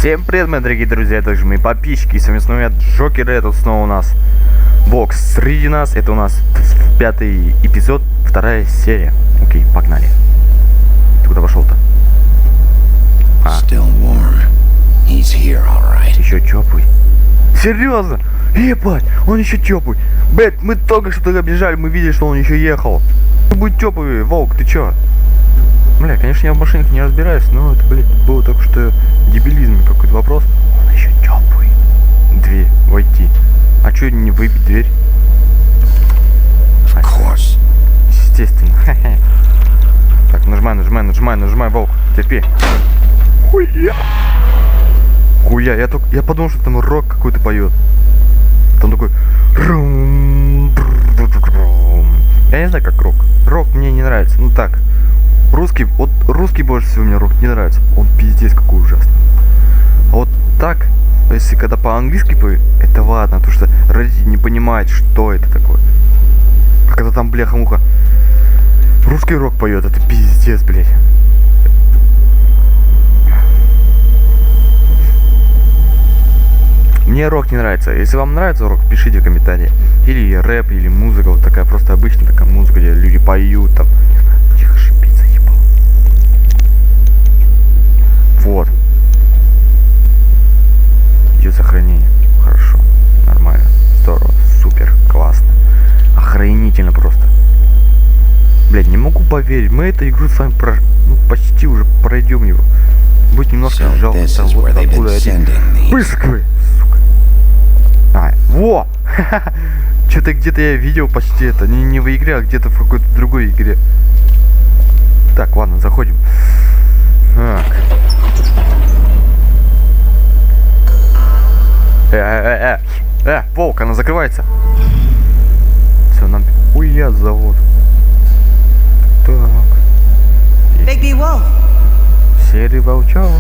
Всем привет, мои дорогие друзья, также мои подписчики. И с вами снова я, Джокер, это снова у нас бокс среди нас. Это у нас 5-й эпизод, 2-я серия. Окей, погнали. Ты куда пошел-то? Еще теплый. Серьезно? Ебать, он еще теплый. Блять, мы только что туда бежали, мы видели, что он еще ехал. Будет теплый, волк, ты чё? Бля, конечно, я в машинах не разбираюсь, но это, блядь, было только что дебилизм какой-то вопрос. Он еще теплый. Дверь, войти. А чё не выбить дверь? Естественно. Так, нажимай, волк, терпи. Хуя! Хуя, я подумал, что там рок какой-то поет. Там такой... Я не знаю, как рок. Рок мне не нравится, ну так. Русский, вот русский больше всего мне рок не нравится. Он пиздец какой ужасный. А вот так, если когда по-английски поют, это ладно, потому что родители не понимают, что это такое. А когда там бляха-муха русский рок поет, это пиздец, блядь. Мне рок не нравится. Если вам нравится рок, пишите в комментариях. Или рэп, или музыка, вот такая просто обычная такая музыка, где люди поют там. Тихо, шипит, заебал. Вот. Идет сохранение. Хорошо. Нормально. Здорово. Супер. Классно. Охренительно просто. Блять, не могу поверить. Мы эту игру с вами почти уже пройдем его. Будет немножко жалко. Там вот откуда один. Быстрый. Во! Что-то где-то я видел почти это. Не в игре, а где-то в какой-то другой игре. Так, ладно, заходим. Так. Волк, она закрывается. Все, нам... Ой, я завод. Так. Big Wolf. Серый волчок.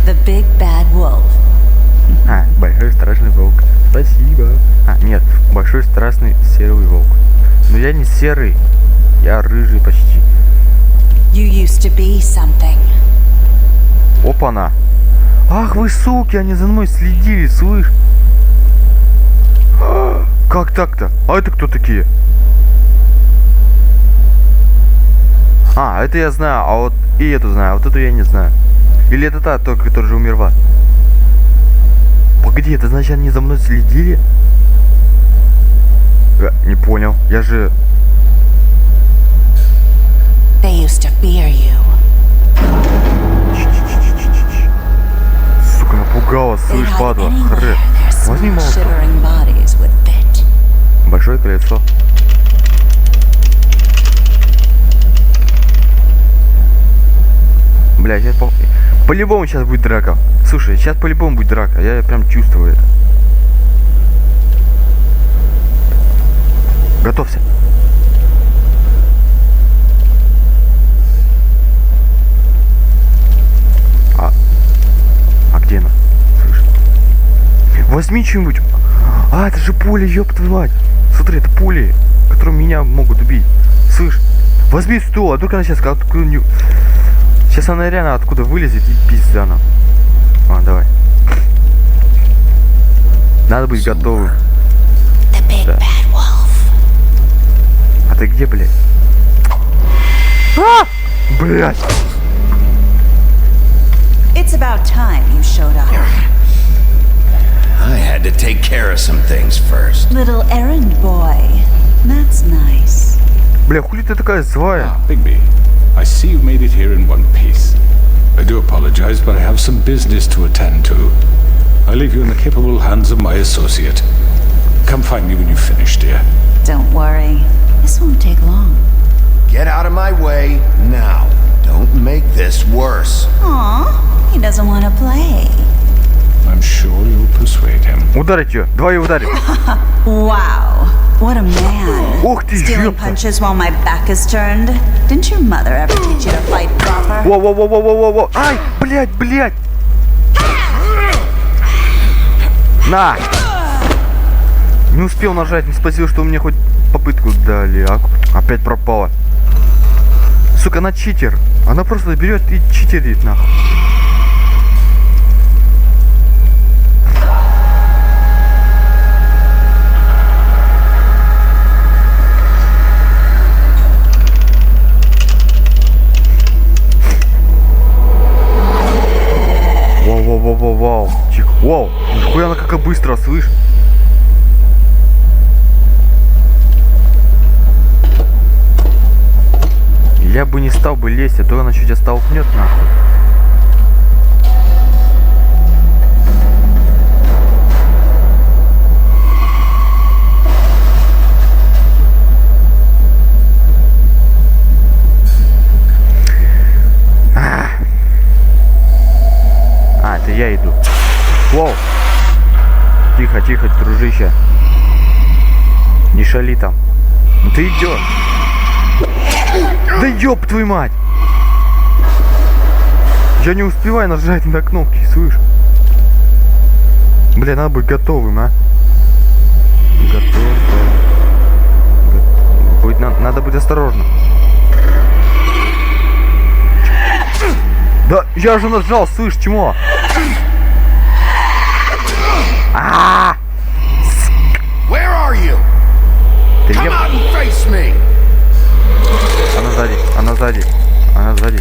The big bad wolf. Большой страшный волк. Спасибо. Нет, большой страшный серый волк. Но я не серый, я рыжий почти. You used to be something. Опа-на. Ах вы суки, они за мной следили, слышь. Как так-то? А это кто такие? Это я знаю, а вот и эту знаю, а вот эту я не знаю. Или это та, только которая же умерла. Погоди, это значит, они за мной следили? Не понял, я же... They used to fear you. Сука, напугала, слышь, падла. Хрэ. Возьми молоток. Большое колесо. Бля, сейчас по-любому сейчас будет драка. Слушай, сейчас по-любому будет драка. Я прям чувствую это. Готовься. А где она? Слышь. Возьми что-нибудь. Это же пули, ёб твою мать. Смотри, это пули, которые меня могут убить. Слышь, возьми стул, а вдруг она сейчас откуда-нибудь... Сейчас она реально откуда вылезет и пизда нам. Давай. Надо быть готовым. Да. А ты где, блядь? Блядь! It's about time you showed up. I had to take care of some things first. Little errand boy. That's nice. Бля, хули ты такая злая? Bigby, I see you made it here in one piece. I do apologize, but I have some business to attend to. I leave you in the capable hands of my associate. Come find me when you've finished, dear. Don't worry. This won't take long. Get out of my way now. Don't make this worse. Aw, he doesn't want to play. I'm sure you'll persuade him. Ударить ее. Давай ее ударим. Wow. What a man. Ух ты, Stealing ёпта. punches while my back is turned. Didn't your mother ever teach you to fight proper? Во-во-во-во-во-во. Ай, блядь. На. Не успел нажать, не спасибо, что мне хоть попытку дали. Опять пропала. Сука, она читер. Она просто берет и читерит, нахуй. быстро, слышь. Я бы не стал бы лезть, а то она чуть тебя столкнет нахуй. Это я иду. Воу. Тихо, тихо, дружище. Не шали там. Ну ты идешь. Да ёб твою мать! Я не успеваю нажать на кнопки, слышь? Бля, надо быть готовым, а? Готов. Надо быть осторожным. Да, я же нажал, слышь, чмо? Where are you? Come out and face me. Она сзади, она сзади, она сзади.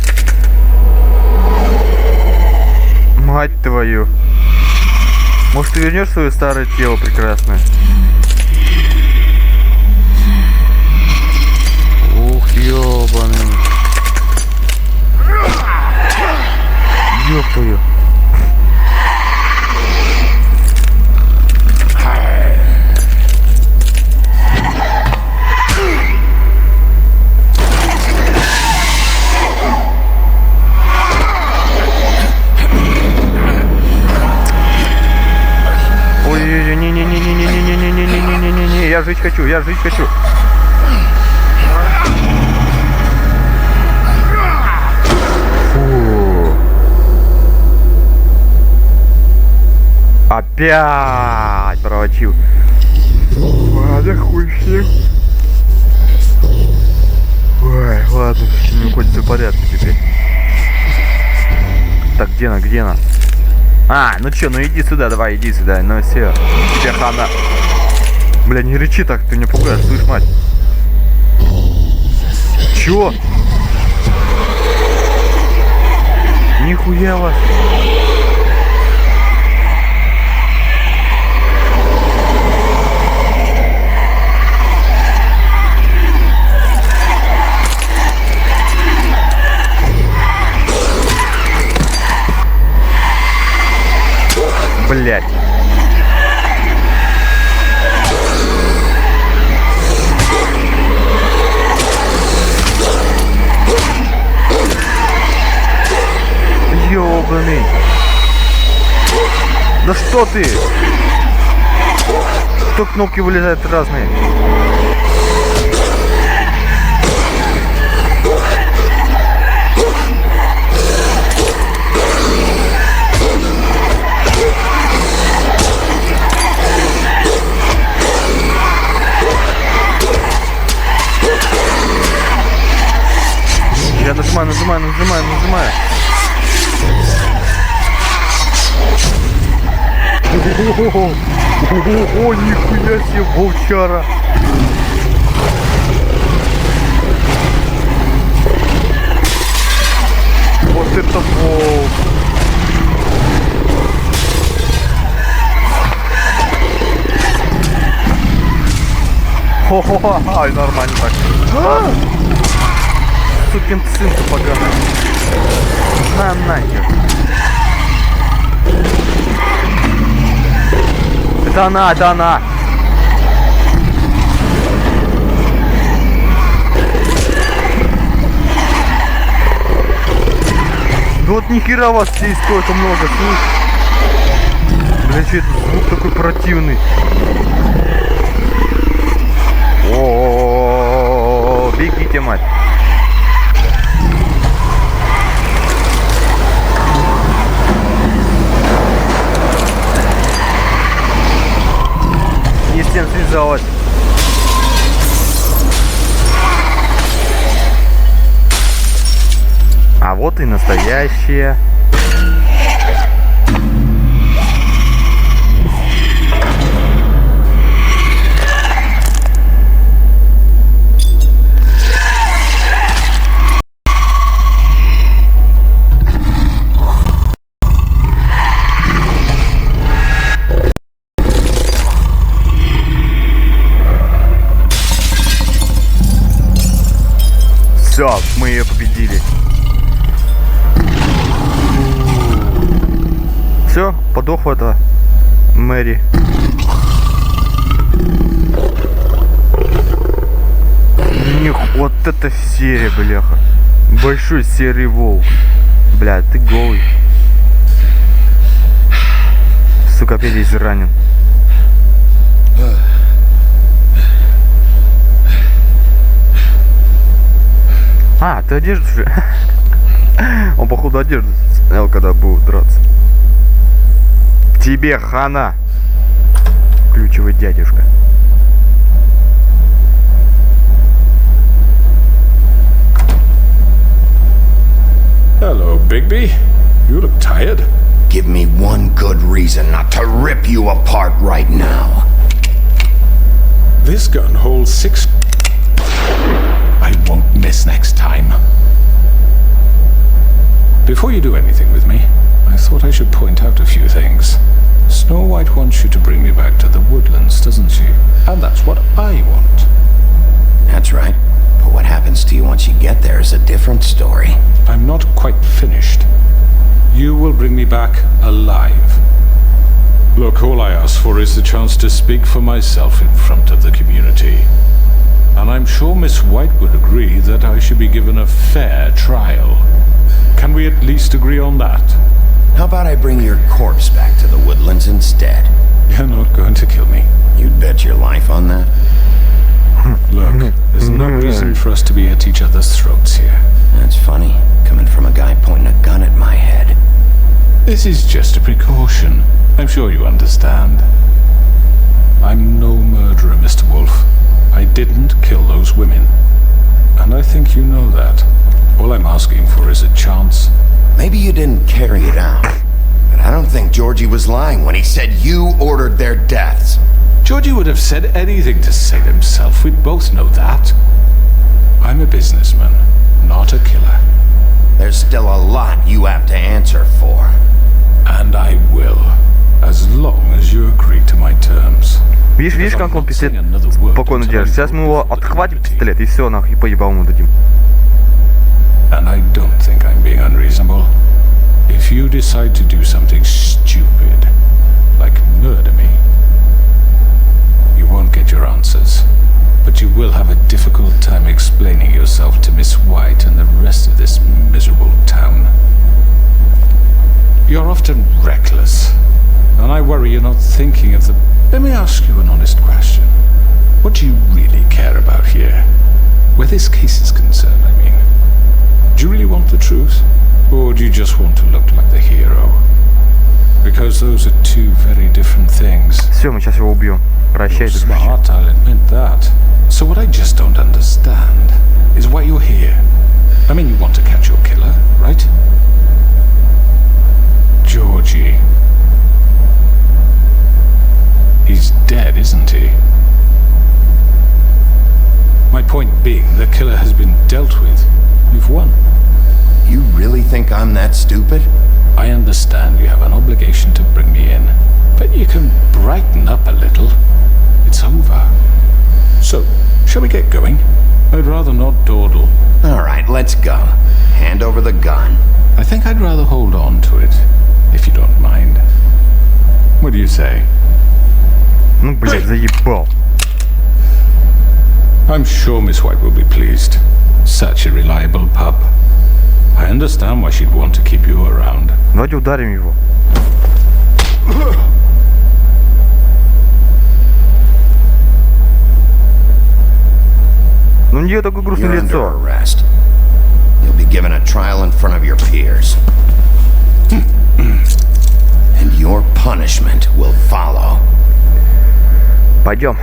Мать твою. Может, ты вернешь свое старое тело прекрасное? Ух, ёбаный. Ёб твою. Не-не-не-не-не-не-не-не-не-не-не-не-не-не, я жить хочу, я жить хочу. Фу. Опять проводил. Ладно, хуй всех. Ой, ладно, мне хоть все в порядке теперь. Так, где она, где она? Ну чё, ну иди сюда, давай, иди сюда, ну все, тебе хана. Бля, не рычи так, ты меня пугаешь, слышь, мать. Чё? Нихуя вас. Блять. Ёбаный. Да что ты? Что кнопки вылезают разные? Я нажимаю, нажимаю, нажимаю, нажимаю. О, нихуя себе, волчара. Вот это волк. Хо-хо-хо, ай, нормально так. Сукин сын поганый. На нахер. Это она, это она. Да вот нихера вас здесь столько много, слышь. Бля, что это звук такой противный. О, бегите, мать. Не с тем связалась. А вот и настоящая. Все, мы ее победили. Все, подохла эта Мэри. Вот это серия, бляха. Большой серый волк. Бля, ты голый. Сука, опять изранен. А, ты одежду же. Он, походу, одежду снял, когда был драться. Тебе хана, ключевой дядюшка. Hello, Bigby. You look tired. Give me one good reason not to rip you apart right now. This gun holds 6. I won't miss next time. Before you do anything with me, I thought I should point out a few things. Snow White wants you to bring me back to the woodlands, doesn't she? And that's what I want. That's right. But what happens to you once you get there is a different story. I'm not quite finished. You will bring me back alive. Look, all I ask for is the chance to speak for myself in front of the community. And I'm sure Miss White would agree that I should be given a fair trial. Can we at least agree on that? How about I bring your corpse back to the woodlands instead? You're not going to kill me. You'd bet your life on that? Look, there's no reason for us to be at each other's throats here. That's funny, coming from a guy pointing a gun at my head. This is just a precaution. I'm sure you understand. I'm no murderer, Mr. Wolf. I didn't kill those women. And I think you know that. All I'm asking for is a chance. Maybe you didn't carry it out, but I don't think Georgie was lying when he said you ordered their deaths. Georgie would have said anything to save himself. We both know that. I'm a businessman, not a killer. There's still a lot you have to answer for. And I will, as long as you agree to my terms. Видишь, как он пистолет спокойно держит. Сейчас мы его отхватим пистолет и все, нахуй, и по ебалу дадим. And I don't think I'm being unreasonable. If you decide to do something stupid, like murder me, you won't get your answers. But you will have a difficult time explaining yourself to Miss White and the rest of this miserable town. You're often reckless, and I worry you're not thinking of the... Let me ask you an honest question. What do you really care about here? Where this case is concerned, I mean. Do you really want the truth? Or do you just want to look like the hero? Because those are two very different things. Все, мы сейчас его убьем. Прощай, You're дружище. smart, I'll admit that. So what I just don't understand is why you're here. I mean, you want to catch your killer, right? Georgie. He's dead, isn't he? My point being, the killer has been dealt with. You've won. You really think I'm that stupid? I understand you have an obligation to bring me in, but you can brighten up a little. It's over. So, shall we get going? I'd rather not dawdle. All right, let's go. Hand over the gun. I think I'd rather hold on to it, if you don't mind. What do you say? Ну, блядь, заебал. I'm sure Miss White will be pleased. Such a reliable pup. I understand why she'd want to keep you around. Давайте ударим его. Ну, у нее такое грустное You're under лицо. arrest. You'll be given a trial in front of your peers. And your punishment will follow. Пойдем.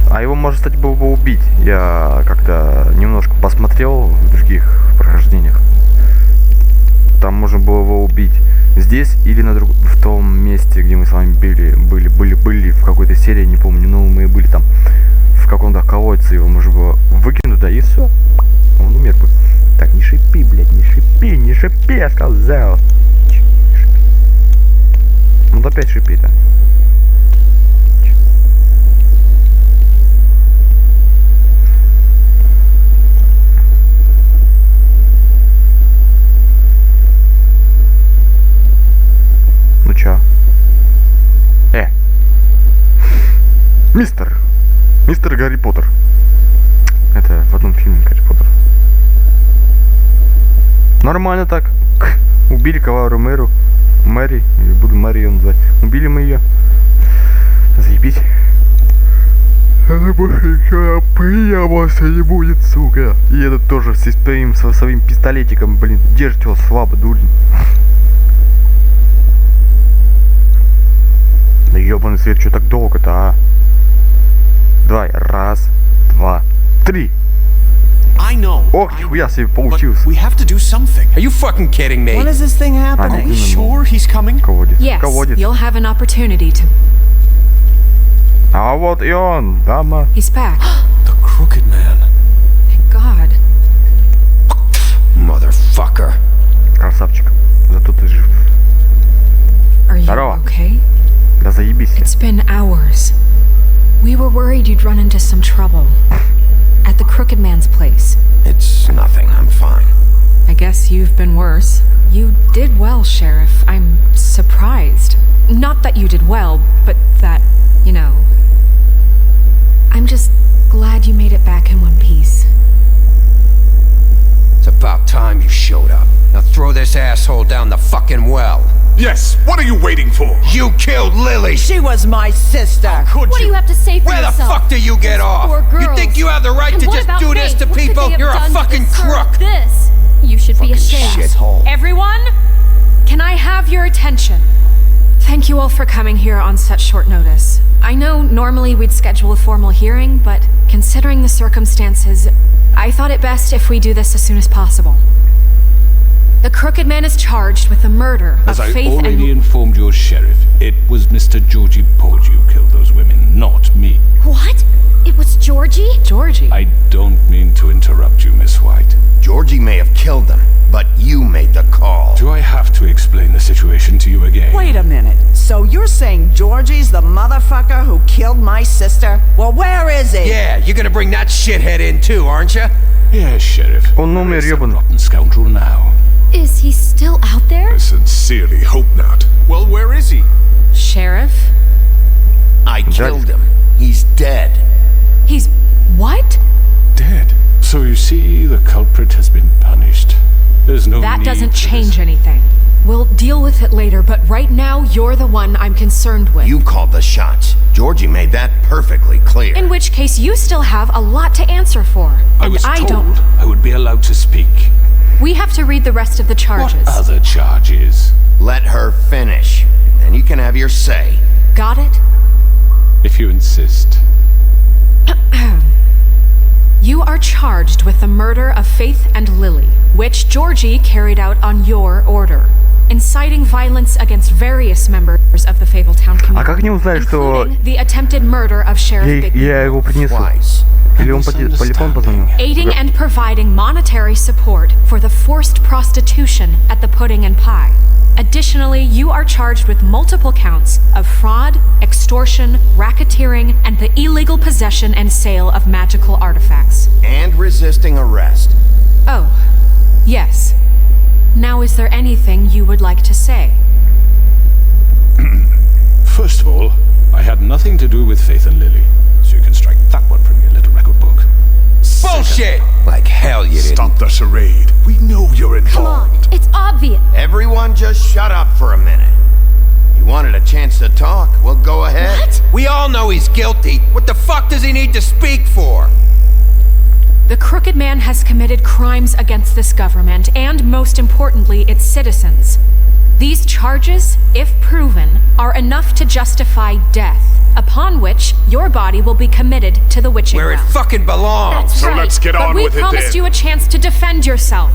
А его можно, кстати, было бы убить. Я как-то немножко посмотрел в других прохождениях. Там можно было его убить здесь или в том месте, где мы с вами были в какой-то серии, не помню, но мы были там в каком-то колодце, его можно было выкинуть, да, и все. Он умер бы. Так, не шипи, блядь, не шипи, я сказал. Не шипи. Ну, опять шипи, да. Мистер Гарри Поттер. Это в одном фильме Гарри Поттер. Нормально так. Убили Кавару Мэри, или буду Мэри ее называть. Убили мы ее. Заебись. Она больше ничего приематься не будет, сука. И этот тоже со своим пистолетиком, блин, держит его слабо, дурень. Да ёбаный свет, что так долго-то, а? Давай, раз, два, три. I know. Ох, нихуя себе But получился. we have to do something. Are you fucking kidding me? When is this thing happening? Are we sure he's coming? Колодец. Yes, Колодец. you'll have an opportunity to... А вот и он, дама. He's back. The crooked man. Thank God. Motherfucker. Красавчик. Зато ты жив. Are you Здорово. okay? Да заебись. It's been hours. We were worried you'd run into some trouble. At the crooked man's place. It's nothing. I'm fine. I guess you've been worse. You did well, Sheriff. I'm surprised. Not that you did well, but that, you know... I'm just glad you made it back in one piece. It's about time you showed up. Now throw this asshole down the fucking well. Yes, what are you waiting for? You killed Lily! She was my sister. Could What do you have to say for Where the yourself? fuck do you get off? Poor girls. You think you have the right And to what just about do this Faith? to What could people? they have You're a done to fucking deserve crook! This. You should be ashamed. Shithole. Everyone, can I have your attention? Thank you all for coming here on such short notice. I know normally we'd schedule a formal hearing, but considering the circumstances, I thought it best if we do this as soon as possible. The crooked man is charged with the murder As of I Faith already and... informed your sheriff, it was Mr. Georgie Porgy who killed those women, not me. What? It was Georgie? Georgie. I don't mean to interrupt you, Miss White. Georgie may have killed them, but you made the call. Do I have to explain the situation to you again? Wait a minute. So you're saying Georgie's the motherfucker who killed my sister? Well, where is he? Yeah, you're gonna bring that shithead in too, aren't you? Yes, Sheriff. Он умер, Where is the ёбаный. rotten scoundrel now? Is he still out there? I sincerely hope not. Well, where is he? Sheriff? I killed him. He's dead. He's... what? Dead. So you see, the culprit has been punished. There's no That need doesn't for change this. anything. We'll deal with it later, but right now, you're the one I'm concerned with. You called the shots. Georgie made that perfectly clear. In which case, you still have a lot to answer for. I And was I told don't... I would be allowed to speak. We have to read the rest of the charges. What other charges? Let her finish, and you can have your say. Got it? If you insist. You are charged with the murder of Faith and Lily, which Georgie carried out on your order, inciting violence against various members of the Fabletown community, А как они узнали, что including the attempted murder of Sheriff Bigby, я его принесу? Twice. Или он по телефону позвонил? aiding and providing monetary support for the forced prostitution at the Pudding and Pie. Additionally, you are charged with multiple counts of fraud, extortion, racketeering, and the illegal possession and sale of magical artifacts. And resisting arrest. Oh, yes. Now, is there anything you would like to say? First of all, I had nothing to do with Faith and Lily, so you can strike that one from your little record book. Bullshit! Like hell you didn't. Stop the charade. We know you're Come on, involved. it's obvious. Everyone just shut up for a minute. You wanted a chance to talk? Well, go ahead. What? We all know he's guilty. What the fuck does he need to speak for? The Crooked Man has committed crimes against this government and, most importantly, its citizens. These charges, if proven, are enough to justify death, upon which your body will be committed to the witching Where it well. fucking belongs. That's So right. let's get But on we with it promised then. you a chance to defend yourself,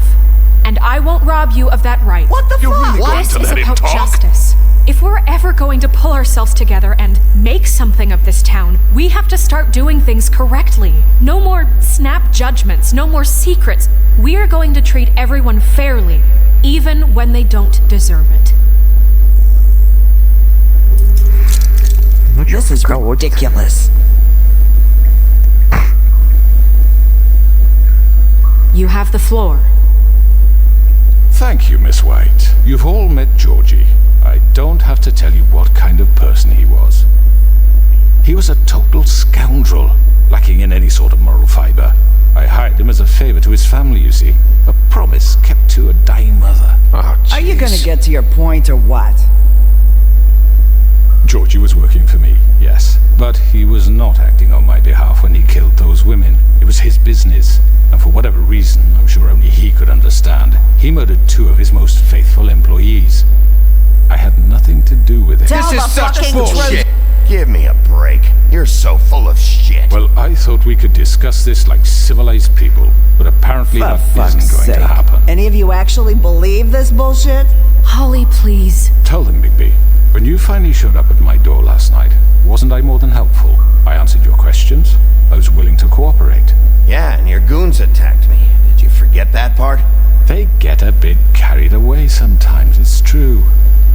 and I won't rob you of that right. What the You're fuck? really going This to is let him about talk? justice. If we're ever going to pull ourselves together and make something of this town, we have to start doing things correctly. No more snap judgments, no more secrets. We are going to treat everyone fairly, even when they don't deserve it. Ну чё, This is колодец. ridiculous. You have the floor. Thank you, Miss White. You've all met Georgie. I don't have to tell you what kind of person he was. He was a total scoundrel, lacking in any sort of moral fiber. I hired him as a favor to his family, you see. A promise kept to a dying mother. Oh, Are you gonna get to your point or what? Georgie was working for me, yes. But he was not acting on my behalf when he killed those women. It was his business. And for whatever reason, I'm sure only he could understand, he murdered 2 of his most faithful employees. I had nothing to do with it. Tell This is the such fucking bullshit. truth. Give me a break. You're so full of shit. Well, I thought we could discuss this like civilized people, but apparently For that fuck's isn't going sake. to happen. Any of you actually believe this bullshit? Holly, please. Tell them, Bigby. When you finally showed up at my door last night, wasn't I more than helpful? I answered your questions. I was willing to cooperate. Yeah, and your goons attacked me. Did you forget that part? They get a bit carried away sometimes, it's true.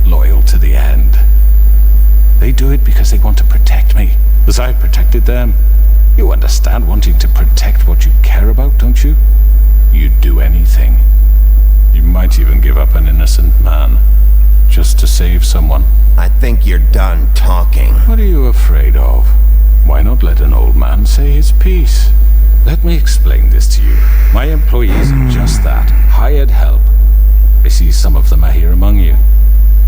Loyal to the end. They do it because they want to protect me, as I protected them. You understand wanting to protect what you care about, don't you? You'd do anything. You might even give up an innocent man, just to save someone. I think you're done talking. What are you afraid of? Why not let an old man say his piece? Let me explain this to you. My employees are just that, hired help. I see some of them are here among you.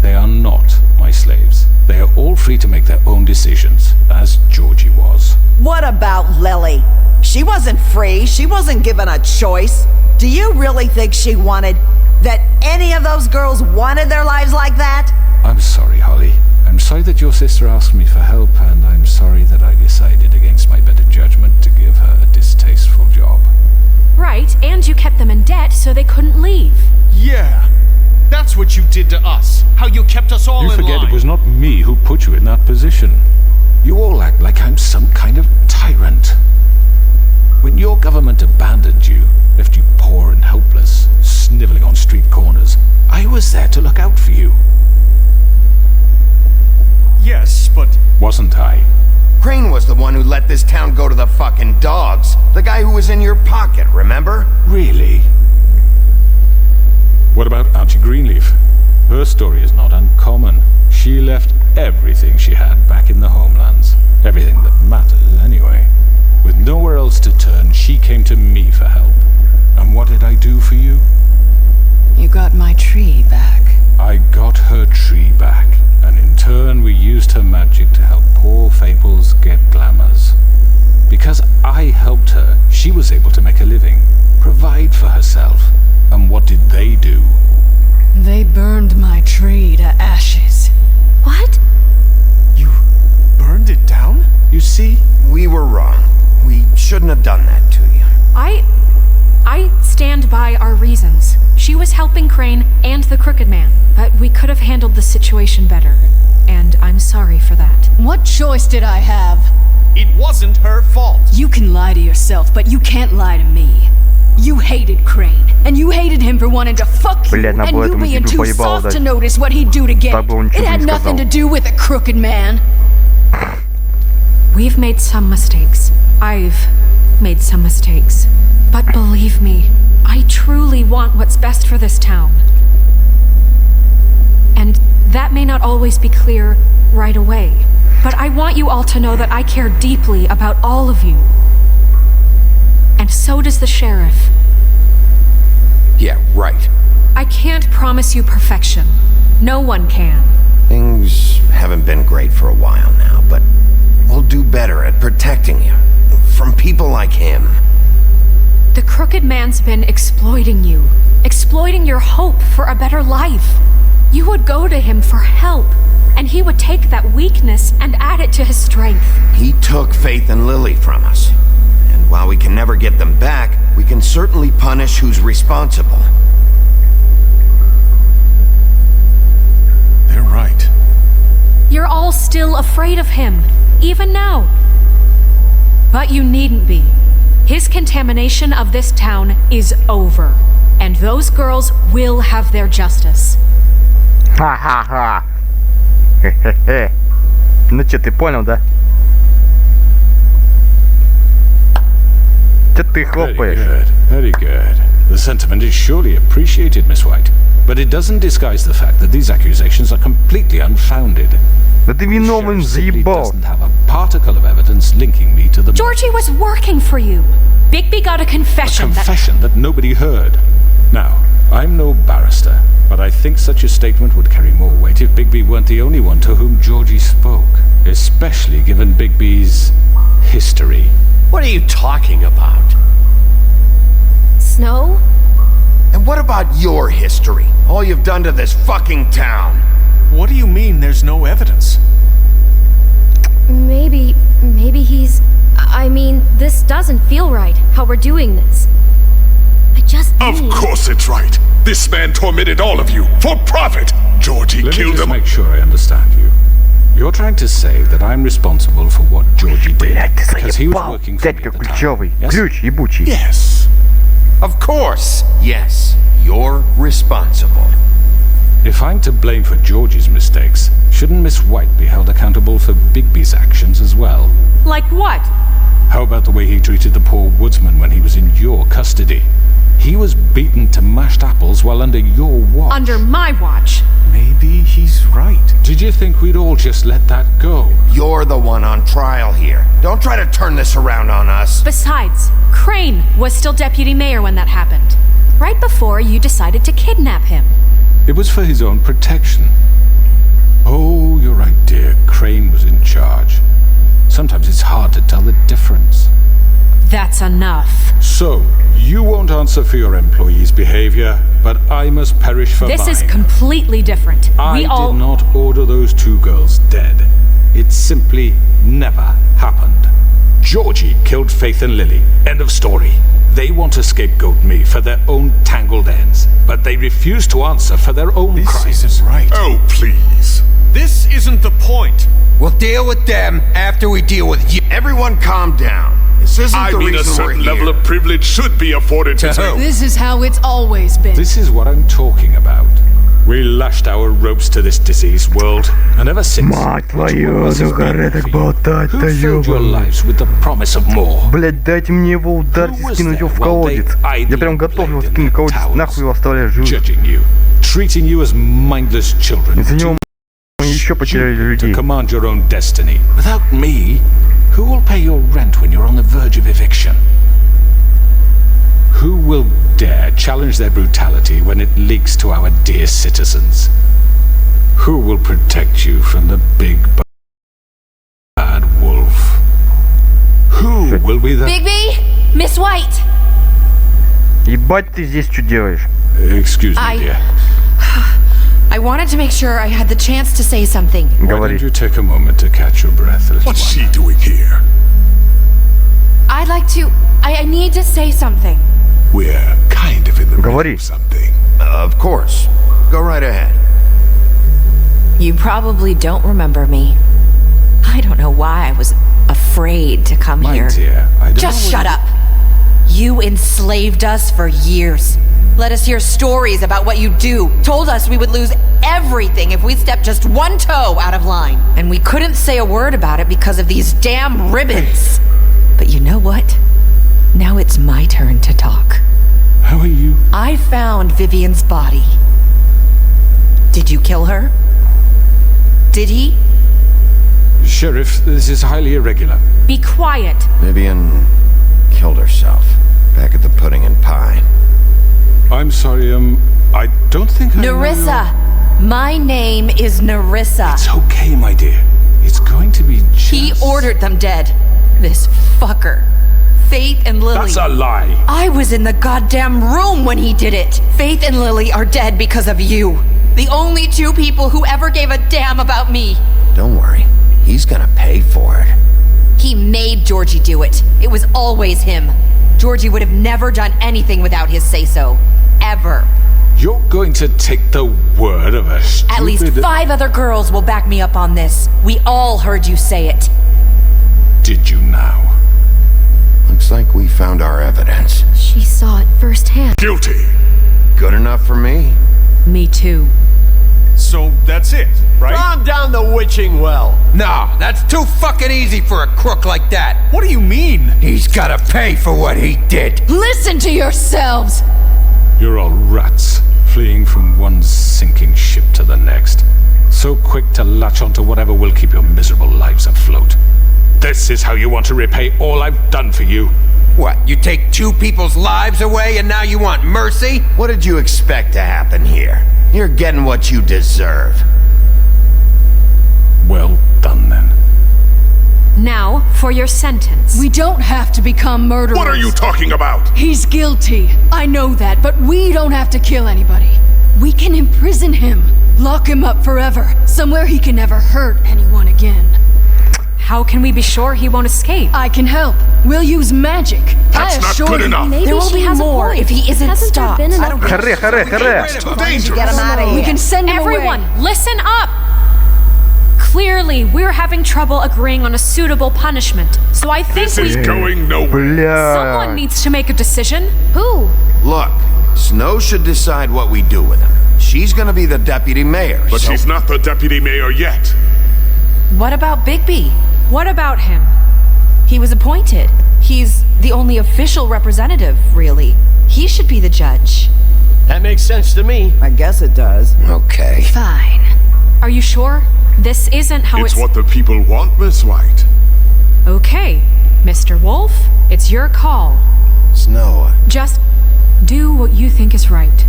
They are not my slaves. They are all free to make their own decisions, as Georgie was. What about Lily? She wasn't free. She wasn't given a choice. Do you really think she wanted... that any of those girls wanted their lives like that? I'm sorry, Holly. I'm sorry that your sister asked me for help, and I'm sorry that I decided against my better judgment to give her a distasteful job. Right, and you kept them in debt so they couldn't leave. Yeah. That's what you did to us. How you kept us all You in forget line. it was not me who put you in that position. You all act like I'm some kind of tyrant. When your government abandoned you, left you poor and helpless, sniveling on street corners, I was there to look out for you. Yes, but... Wasn't I? Crane was the one who let this town go to the fucking dogs. The guy who was in your pocket, remember? Really? What about Auntie Greenleaf? Her story is not uncommon. She left everything she had back in the homelands. Everything that matters, anyway. With nowhere else to turn, she came to me for help. And what did I do for you? You got my tree back. I got her tree back, and in turn we used her magic to help poor Fables get glamours. Because I helped her, she was able to make a living, provide for herself. And what did they do? They burned my tree to ashes. What? You burned it down? You see, we were wrong. We shouldn't have done that to you. I stand by our reasons. She was helping Crane and the Crooked Man, but we could have handled the situation better. And I'm sorry for that. What choice did I have? It wasn't her fault. You can lie to yourself, but you can't lie to me. You hated Crane, and you hated him for wanting to fuck you, Блядь, надо and было you этому being типу too поебало soft to дать. notice what he'd do to get Так бы он it. ничего It бы had не nothing to сказал. do with a crooked man. We've made some mistakes. I've made some mistakes. But believe me, I truly want what's best for this town. And that may not always be clear right away. But I want you all to know that I care deeply about all of you. And so does the sheriff. Yeah, right. I can't promise you perfection. No one can. Things haven't been great for a while now, but we'll do better at protecting you. From people like him. The Crooked Man's been exploiting you. Exploiting your hope for a better life. You would go to him for help, and he would take that weakness and add it to his strength. He took Faith and Lily from us. And while we can never get them back, we can certainly punish who's responsible. They're right. You're all still afraid of him, even now. But you needn't be. His contamination of this town is over, and those girls will have their justice. Ха-ха-ха. Хе-хе-хе. Ну че, ты понял, да? Че ты хлопаешь? Very good. The sentiment is surely appreciated, Miss White. But it doesn't disguise the fact that these accusations are completely unfounded. Да ты виновен, Sheriff simply заебал. doesn't have a particle of evidence linking me to the Georgie was working for you. Bigby got a confession that nobody heard. Now, I'm no barrister, but I think such a statement would carry more weight if Bigby weren't the only one to whom Georgie spoke, especially given Bigby's history. What are you talking about? Snow? And what about your history? All you've done to this fucking town? What do you mean there's no evidence? Maybe he's... I mean, this doesn't feel right, how we're doing this. I just Of need... course it's right. This man tormented all of you for profit. Georgie Let me killed just them. make sure I understand you. You're trying to say that I'm responsible for what Georgie did Блять, ты because he was заебал. working for me Дядька at the time. ключевый. Yes? Ключ ебучий. Yes. Of course, yes. You're responsible. If I'm to blame for Georgie's mistakes, shouldn't Miss White be held accountable for Bigby's actions as well? Like what? How about the way he treated the poor woodsman when he was in your custody? He was beaten to mashed apples while under your watch. Under my watch. Maybe he's right. Did you think we'd all just let that go? You're the one on trial here. Don't try to turn this around on us. Besides, Crane was still deputy mayor when that happened. Right before you decided to kidnap him. It was for his own protection. Oh, you're right, dear. Crane was in charge. Sometimes it's hard to tell the difference. That's enough. So, you won't answer for your employees' behavior, but I must perish for This mine. is completely different. I We all... did not order those two girls dead. It simply never happened. Georgie killed Faith and Lily. End of story. They want to scapegoat me for their own tangled ends, but they refuse to answer for their own This crimes. isn't right. Oh, please. This isn't the point. We'll deal with them after we deal with you. Everyone calm down. This isn't I the mean, a reason we're certain here. level of privilege should be afforded to who? This is how it's always been. This is what I'm talking about. We lashed our ropes to this diseased world, and ever since... Мать which твою, one of us ну has been горе так free? болтать-то, Who filled your ёбаный. lives with the promise of more? Блять, дайте мне его ударить и Who was скинуть его в there while they колодец. Я idly прям готов его played in скинуть в their колодец, towers, нахуй его оставляю живым. judging you, treating you as mindless children, Из-за него too мы еще потеряли stupid to людей. command your own destiny. Without me, who will pay your rent when you're on the verge of eviction? Who will dare challenge their brutality when it leaks to our dear citizens? Who will protect you from the big bad wolf? Who will be the... Bigby! Miss White! Ебать ты здесь что делаешь? Excuse me, dear. I wanted to make sure I had the chance to say something. Why Говори. don't you take a moment to catch your breath, little What's one? she doing here? I'd like to... I need to say something. We're kind of in the middle Говори. of something. Of course. Go right ahead. You probably don't remember me. I don't know why I was afraid to come My here. dear, I don't Just know shut what up. You enslaved us for years. Let us hear stories about what you do. Told us we would lose everything if we stepped just one toe out of line. And we couldn't say a word about it because of these damn ribbons. But you know what? Now it's my turn to talk. How are you? I found Vivian's body. Did you kill her? Did he? Sheriff, this is highly irregular. Be quiet. Vivian killed herself back at the Pudding and Pie. I'm sorry, I don't think I know Nerissa! My name is Nerissa. It's okay, my dear. It's going to be just... He ordered them dead. This fucker. Faith and Lily. That's a lie. I was in the goddamn room when he did it. Faith and Lily are dead because of you. The only two people who ever gave a damn about me. Don't worry. He's gonna pay for it. He made Georgie do it. It was always him. Georgie would have never done anything without his say-so. Ever. You're going to take the word of a stupid... At least 5 other girls will back me up on this. We all heard you say it. Did you now? Looks like we found our evidence. She saw it firsthand. Guilty. Good enough for me. Me too. So that's it, right? Calm down the witching well. No, that's too fucking easy for a crook like that. What do you mean? He's gotta pay for what he did. Listen to yourselves! You're all rats, fleeing from one sinking ship to the next. so quick to latch onto whatever will keep your miserable lives afloat. This is how you want to repay all I've done for you. What, you take two people's lives away and now you want mercy? What did you expect to happen here? You're getting what you deserve. Well done, then. Now, for your sentence. We don't have to become murderers. What are you talking about? He's guilty. I know that, but we don't have to kill anybody. We can imprison him. Lock him up forever. Somewhere he can never hurt anyone again. How can we be sure he won't escape? I can help. We'll use magic. That's not good enough. Maybe There will she be has more a point. if he isn't Hasn't stopped. There been enough Харе, харе, харе. It's too dangerous. Get him out of here. We can send him Everyone, away. listen up! Clearly, we're having trouble agreeing on a suitable punishment. So I think This is we... going nowhere. Someone Бля. needs to make a decision. Who? Look, Snow should decide what we do with him. She's gonna be the deputy mayor, But so... she's not the deputy mayor yet. What about Bigby? What about him? He was appointed. He's the only official representative, really. He should be the judge. That makes sense to me. I guess it does. Okay. Fine. Are you sure? This isn't how It's what the people want, Miss White. Okay, Mr. Wolf, it's your call. Snow, Just do what you think is right.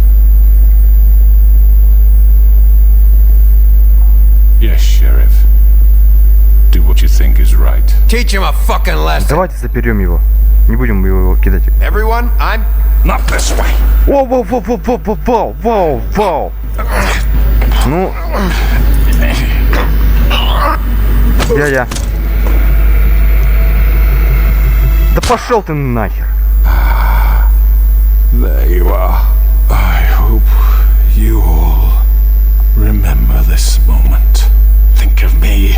Yes, Sheriff. Do what you think is right. Teach him a fucking lesson. Давайте заберем его. Не будем его кидать. everyone, I'm... Not this way. Воу, воу, воу, воу, воу, воу, воу, воу, воу. Ну... Дядя. Да пошел ты нахер. There you are. I hope you all remember this moment. Think of me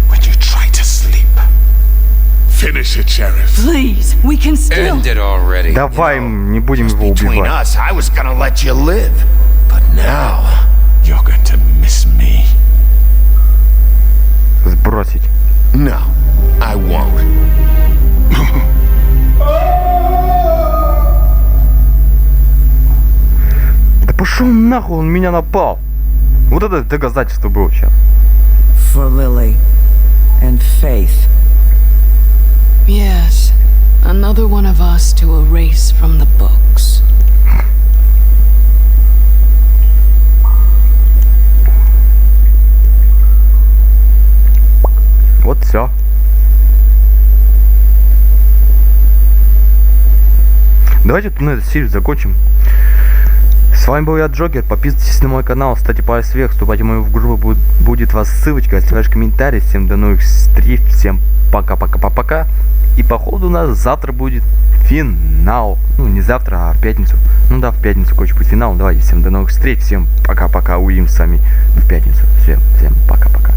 when you try to sleep. Finish it, Sheriff. Please, we can still... End it already. Давай, не будем его Between убивать. us, I was gonna let you live. But now... You're going to miss me. Сбросить. No, I won't. Да пошел нахуй, он меня напал. Вот это доказательство было сейчас. For Lily and Faith. Yes, another one of us to erase from the books. Вот все. Давайте тут на эту серию закончим. С вами был я, Джокер. Подписывайтесь на мой канал, ставьте палец вверх, вступайте в мою группу, будет у вас ссылочка, оставляйте комментарии. Всем до новых встреч, всем пока-пока-пока. И походу у нас завтра будет финал. Ну, не завтра, а в пятницу. Ну да, в пятницу, короче, будет финал. Давайте, всем до новых встреч, всем пока-пока. Увидимся с вами в пятницу. Всем пока-пока.